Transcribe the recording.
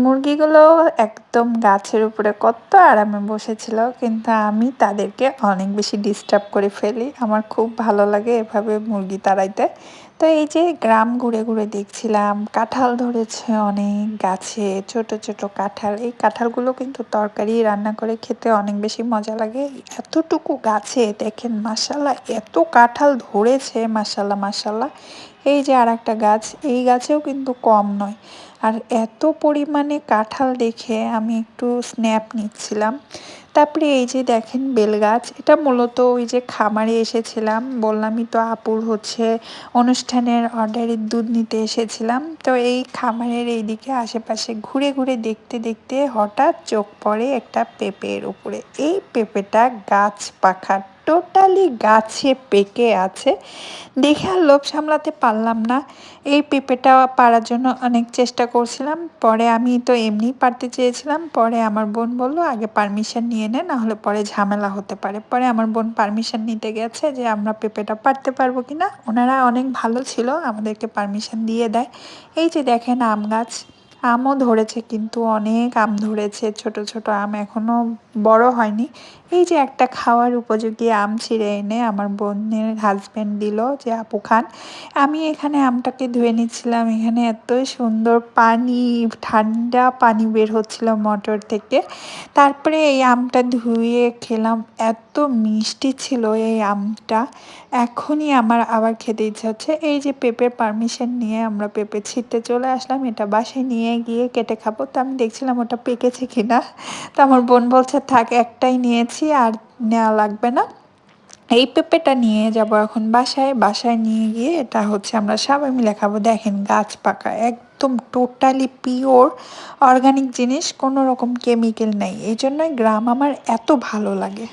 মুরগিগুলো একদম গাছের উপরে কত আরামে বসেছিল, কিন্তু আমি তাদেরকে অনেক বেশি ডিস্টার্ব করে ফেলি। আমার খুব ভালো লাগে এভাবে মুরগি তাড়াইতে। তো এই যে গ্রাম ঘুরে ঘুরে দেখছিলাম, কাঁঠাল ধরেছে অনেক গাছে, ছোট ছোট কাঁঠাল। এই কাঁঠালগুলো কিন্তু তরকারি রান্না করে খেতে অনেক বেশি মজা লাগে। এতটুকু গাছে দেখেন মাশাল্লাহ এত কাঁঠাল ধরেছে, মাশাল্লাহ মাশাল্লাহ। এই যে আর একটা গাছ, এই গাছেও কিন্তু কম নয়। আর এত পরিমাণে কাঁঠাল দেখে আমি একটু স্ন্যাপ নিচ্ছিলাম। তারপরে এই যে দেখেন বেলগাছ, এটা মূলত ওই যে খামারে এসেছিলাম, বললামই তো আপুর হচ্ছে অনুষ্ঠানের অর্ডারের দুধ নিতে এসেছিলাম। তো এই খামারের এইদিকে আশেপাশে ঘুরে ঘুরে দেখতে দেখতে হঠাৎ চোখ পড়ে একটা পেঁপের উপরে। এই পেঁপেটা গাছ পাখা, টোটালি গাছে পেকে আছে। দেখে আর লোভ সামলাতে পারলাম না। এই পেঁপেটা পাড়ার জন্য অনেক চেষ্টা করছিলাম। পরে আমি তো এমনিই পারতে চেয়েছিলাম। পরে আমার বোন বলল, আগে পারমিশন নিয়ে নে, নাহলে পরে ঝামেলা হতে পারে। পরে আমার বোন পারমিশন নিতে গেছে যে আমরা পেঁপেটা পারতে পারবো কিনা। ওনারা অনেক ভালো ছিল, আমাদেরকে পারমিশন দিয়ে দেয়। এই যে দেখেন আম গাছ, আমও ধরেছে, কিন্তু অনেক আম ধরেছে, ছোট ছোট আম এখনো বড় হয়নি। এই যে একটা খাওয়ার উপযোগী আম ছিঁড়ে এনে আমার বোনের হাজবেন্ড দিল যে আপু খান। আমি এখানে আমটাকে ধুয়ে নিচ্ছিলাম, এখানে এত সুন্দর পানি, ঠান্ডা পানি বের হচ্ছিল মোটর থেকে। তারপরে এই আমটা ধুয়ে খেলাম, এত মিষ্টি ছিল এই আমটা। এখনই আমার আবার খেতে ইচ্ছা হচ্ছে। এই যে পেঁপের পারমিশন নিয়ে আমরা পেঁপে ছিঁড়তে চলে আসলাম, এটা বাসায় নিয়ে গিয়ে কেটে খাবো। তো আমি দেখছিলাম ওটা পেকেছে কিনা। তো আমার বোন বলছে থাক, একটাই নিয়েছি আর নেওয়া লাগবে না। এই পেঁপেটা নিয়ে যাব এখন বাসায়, বাসায় নিয়ে গিয়ে এটা হচ্ছে আমরা সবাই মিলে খাবো। দেখেন গাছ পাকা, একদম টোটালি পিওর অর্গানিক জিনিস, কোনো রকম কেমিক্যাল নেই। এই জন্যই গ্রাম আমার এত ভালো লাগে।